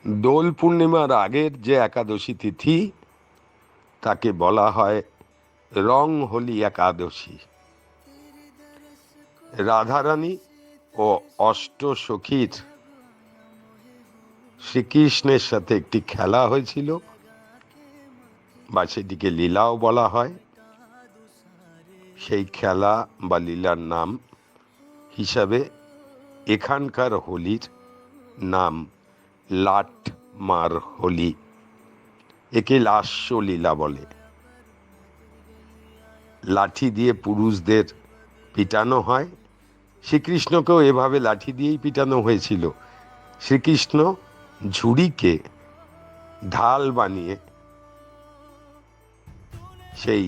দোল পূর্ণিমার আগের যে একাদশী তিথি তাকে বলা হয় রং হোলি একাদশী। রাধারানী ও অষ্ট সখীর শ্রীকৃষ্ণের সাথে একটি খেলা হয়েছিল, বা সেটিকে লীলাও বলা হয়। সেই খেলা বা লীলার নাম হিসাবে এখানকার হোলির নাম লাটমার হোলি। একে লাস্য লীলা বলে। লাঠি দিয়ে পুরুষদের পিটানো হয়। শ্রীকৃষ্ণকেও এভাবে লাঠি দিয়েই পিটানো হয়েছিল। শ্রীকৃষ্ণ ঝুড়িকে ঢাল বানিয়ে সেই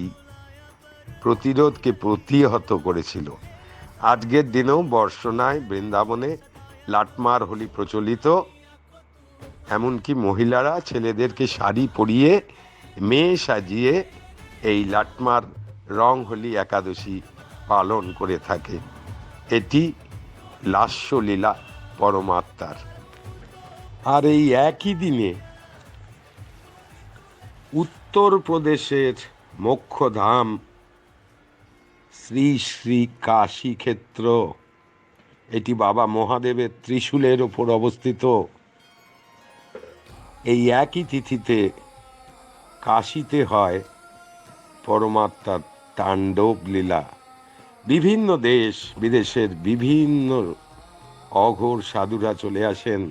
প্রতিরোধকে প্রতিহত করেছিল। আজকের দিনেও বর্ষনায় বৃন্দাবনে লাটমার হোলি প্রচলিত। এমনকি মহিলারা ছেলেদেরকে শাড়ি পরিয়ে মেয়ে সাজিয়ে এই লাটমার রং হোলি একাদশী পালন করে থাকে। এটি লাস্যলীলা পরমাত্মার। আর এই একই দিনে উত্তরপ্রদেশের মোক্ষধাম শ্রী শ্রী কাশী ক্ষেত্র, এটি বাবা মহাদেবের ত্রিশূলের ওপর অবস্থিত। এই একই তিথিতে কাশীতে হয় পরমাত্মার তাণ্ডব লীলা। বিভিন্ন দেশ বিদেশের বিভিন্ন অঘোর সাধুরা চলে আসেন।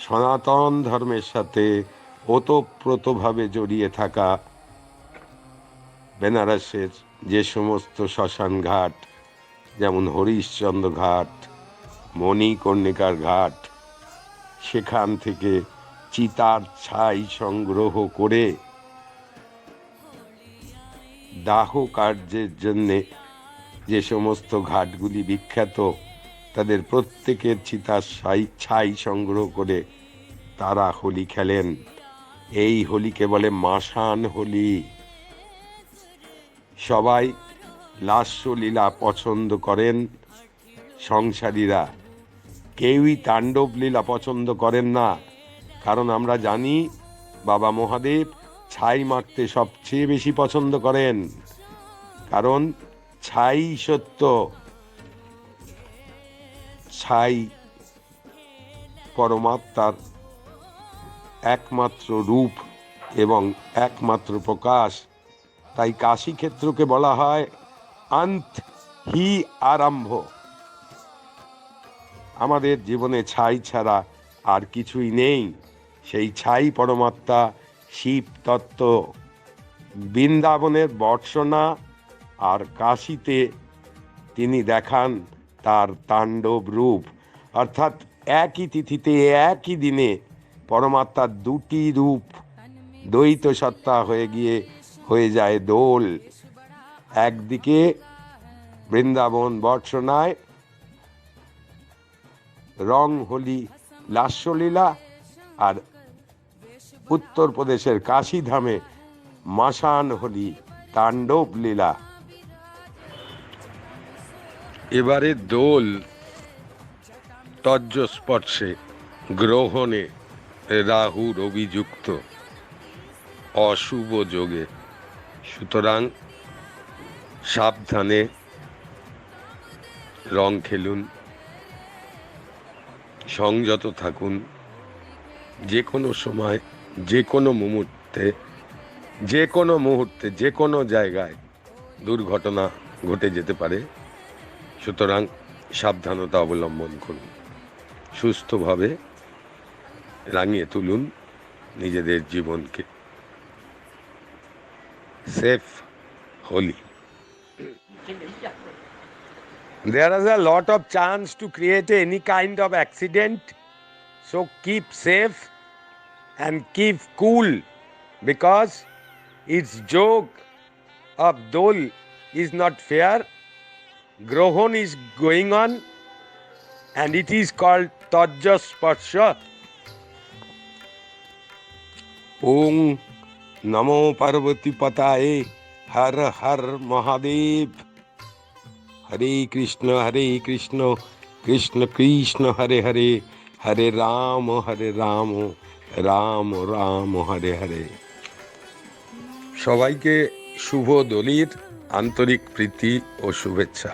সনাতন ধর্মের সাথে ওতপ্রোতভাবে জড়িয়ে থাকা বেনারসের যে সমস্ত শ্মশান ঘাট, যেমন হরিশ্চন্দ্র ঘাট, মণিকর্ণিকার ঘাট, সেখান থেকে চিতার ছাই সংগ্রহ করে দাহ কার্যের জন্যে যে সমস্ত ঘাটগুলি বিখ্যাত, তাদের প্রত্যেকের চিতার ছাই সংগ্রহ করে তারা হোলি খেলেন। এই হোলিকে বলে মাসান হোলি। সবাই লাস্যলীলা পছন্দ করেন সংসারীরা, কেউই তাণ্ডব লীলা পছন্দ করেন না। কারণ আমরা জানি বাবা মহাদেব ছাই মাখতে সবচেয়ে বেশি পছন্দ করেন। কারণ ছাই সত্য, ছাই পরমাত্মার একমাত্র রূপ এবং একমাত্র প্রকাশ। তাই কাশী ক্ষেত্রকে বলা হয় অন্ত হি আরম্ভ। আমাদের জীবনে ছাই ছাড়া আর কিছুই নেই। সেই ছাই পরমাত্মা শিব তত্ত্ব। বৃন্দাবনের বর্ষনা আর কাশীতে তিনি দেখান তার তাণ্ডব রূপ। অর্থাৎ একই তিথিতে একই দিনে পরমাত্মার দুটি রূপ দ্বৈত সত্তা হয়ে যায় দোল। একদিকে বৃন্দাবন বর্ষনায় রং হোলি লাস্যলীলা, আর উত্তরপ্রদেশের কাশীধামে মাসান হোলি তাণ্ডব লীলা। এবারে দোল তজ্জস্পর্শে গ্রহণে রাহুর অভিযুক্ত অশুভ যোগে। সুতরাং সাবধানে রং খেলুন, সংযত থাকুন। যে কোনো সময়, যে কোনো মুহূর্তে, যে কোনো জায়গায় দুর্ঘটনা ঘটে যেতে পারে। সুতরাং সাবধানতা অবলম্বন করুন। সুস্থভাবে রাঙিয়ে তুলুন নিজেদের জীবনকে। Safe Holi. There is a lot of chance to create any kind of accident, so keep safe and keep cool, because its joke of Dol is not fair. Grohon is going on and it is called Tajjasparsha. Om Namo Parvati Pataye Har Har Mahadev. Hare Krishna Krishna Krishna Hare Hare, হরে রাম রাম রাম হরে হরে। সবাইকে শুভ দোলের আন্তরিক প্রীতি ও শুভেচ্ছা।